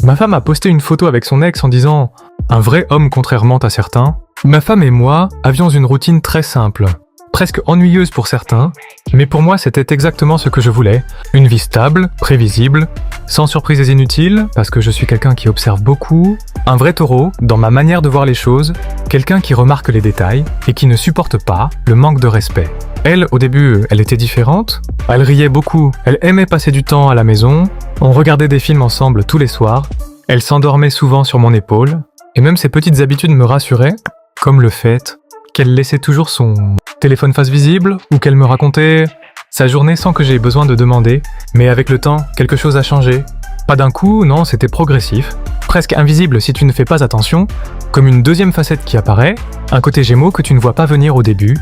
Ma femme a posté une photo avec son ex en disant « Un vrai homme contrairement à certains ». Ma femme et moi avions une routine très simple, presque ennuyeuse pour certains, mais pour moi c'était exactement ce que je voulais. Une vie stable, prévisible, sans surprises inutiles, parce que je suis quelqu'un qui observe beaucoup, un vrai taureau dans ma manière de voir les choses, quelqu'un qui remarque les détails et qui ne supporte pas le manque de respect. Elle, au début, elle était différente, elle riait beaucoup, elle aimait passer du temps à la maison, on regardait des films ensemble tous les soirs, elle s'endormait souvent sur mon épaule, et même ses petites habitudes me rassuraient, comme le fait qu'elle laissait toujours son téléphone face visible ou qu'elle me racontait sa journée sans que j'aie besoin de demander, mais avec le temps, quelque chose a changé. Pas d'un coup, non, c'était progressif, presque invisible si tu ne fais pas attention, comme une deuxième facette qui apparaît, un côté Gémeaux que tu ne vois pas venir au début.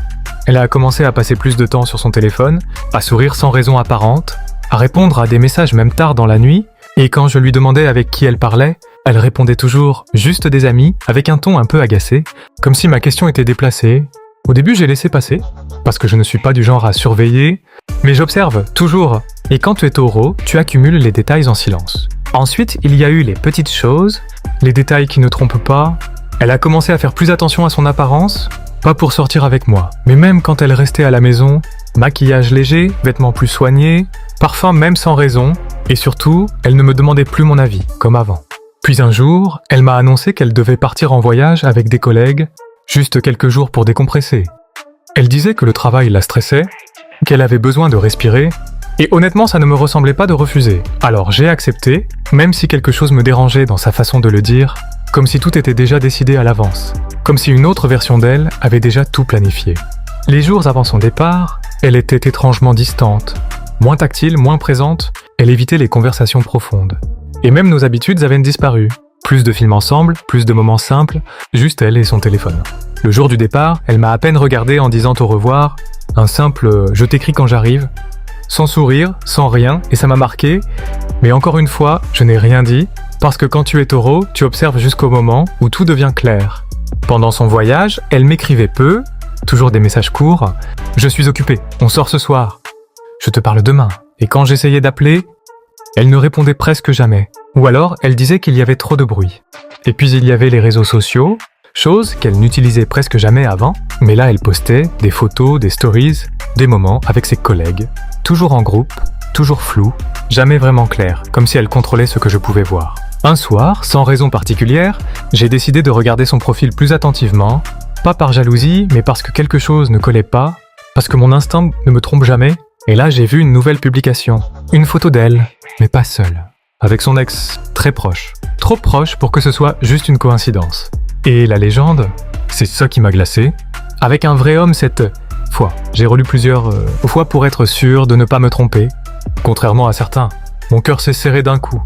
Elle a commencé à passer plus de temps sur son téléphone, à sourire sans raison apparente, à répondre à des messages même tard dans la nuit, et quand je lui demandais avec qui elle parlait, elle répondait toujours « juste des amis » avec un ton un peu agacé, comme si ma question était déplacée. Au début, j'ai laissé passer, parce que je ne suis pas du genre à surveiller, mais j'observe toujours. Et quand tu es taureau, tu accumules les détails en silence. Ensuite, il y a eu les petites choses, les détails qui ne trompent pas. Elle a commencé à faire plus attention à son apparence, pas pour sortir avec moi, mais même quand elle restait à la maison, maquillage léger, vêtements plus soignés, parfum même sans raison, et surtout, elle ne me demandait plus mon avis, comme avant. Puis un jour, elle m'a annoncé qu'elle devait partir en voyage avec des collègues, juste quelques jours pour décompresser. Elle disait que le travail la stressait, qu'elle avait besoin de respirer, et honnêtement ça ne me ressemblait pas de refuser. Alors j'ai accepté, même si quelque chose me dérangeait dans sa façon de le dire, comme si tout était déjà décidé à l'avance, comme si une autre version d'elle avait déjà tout planifié. Les jours avant son départ, elle était étrangement distante, moins tactile, moins présente, elle évitait les conversations profondes. Et même nos habitudes avaient disparu. Plus de films ensemble, plus de moments simples, juste elle et son téléphone. Le jour du départ, elle m'a à peine regardé en disant au revoir, un simple « je t'écris quand j'arrive », sans sourire, sans rien, et ça m'a marqué, mais encore une fois, je n'ai rien dit, parce que quand tu es taureau, tu observes jusqu'au moment où tout devient clair. Pendant son voyage, elle m'écrivait peu, toujours des messages courts, « je suis occupé, on sort ce soir, je te parle demain », et quand j'essayais d'appeler, elle ne répondait presque jamais. Ou alors, elle disait qu'il y avait trop de bruit. Et puis il y avait les réseaux sociaux, chose qu'elle n'utilisait presque jamais avant, mais là elle postait des photos, des stories, des moments avec ses collègues, toujours en groupe, toujours flou, jamais vraiment clair, comme si elle contrôlait ce que je pouvais voir. Un soir, sans raison particulière, j'ai décidé de regarder son profil plus attentivement, pas par jalousie, mais parce que quelque chose ne collait pas, parce que mon instinct ne me trompe jamais, et là j'ai vu une nouvelle publication, une photo d'elle, mais pas seule. Avec son ex très proche. Trop proche pour que ce soit juste une coïncidence. Et la légende, c'est ça qui m'a glacé. Avec un vrai homme cette fois. J'ai relu plusieurs fois pour être sûr de ne pas me tromper. Contrairement à certains, mon cœur s'est serré d'un coup.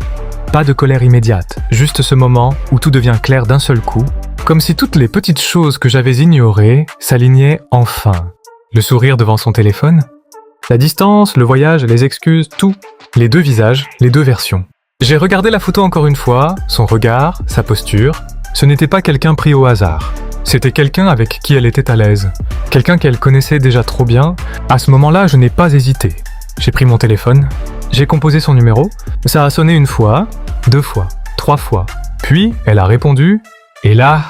Pas de colère immédiate, juste ce moment où tout devient clair d'un seul coup, comme si toutes les petites choses que j'avais ignorées s'alignaient enfin. Le sourire devant son téléphone, la distance, le voyage, les excuses, tout. Les deux visages, les deux versions. J'ai regardé la photo encore une fois, son regard, sa posture. Ce n'était pas quelqu'un pris au hasard. C'était quelqu'un avec qui elle était à l'aise. Quelqu'un qu'elle connaissait déjà trop bien. À ce moment-là, je n'ai pas hésité. J'ai pris mon téléphone, j'ai composé son numéro. Ça a sonné une fois, 2 fois, 3 fois. Puis, elle a répondu. Et là,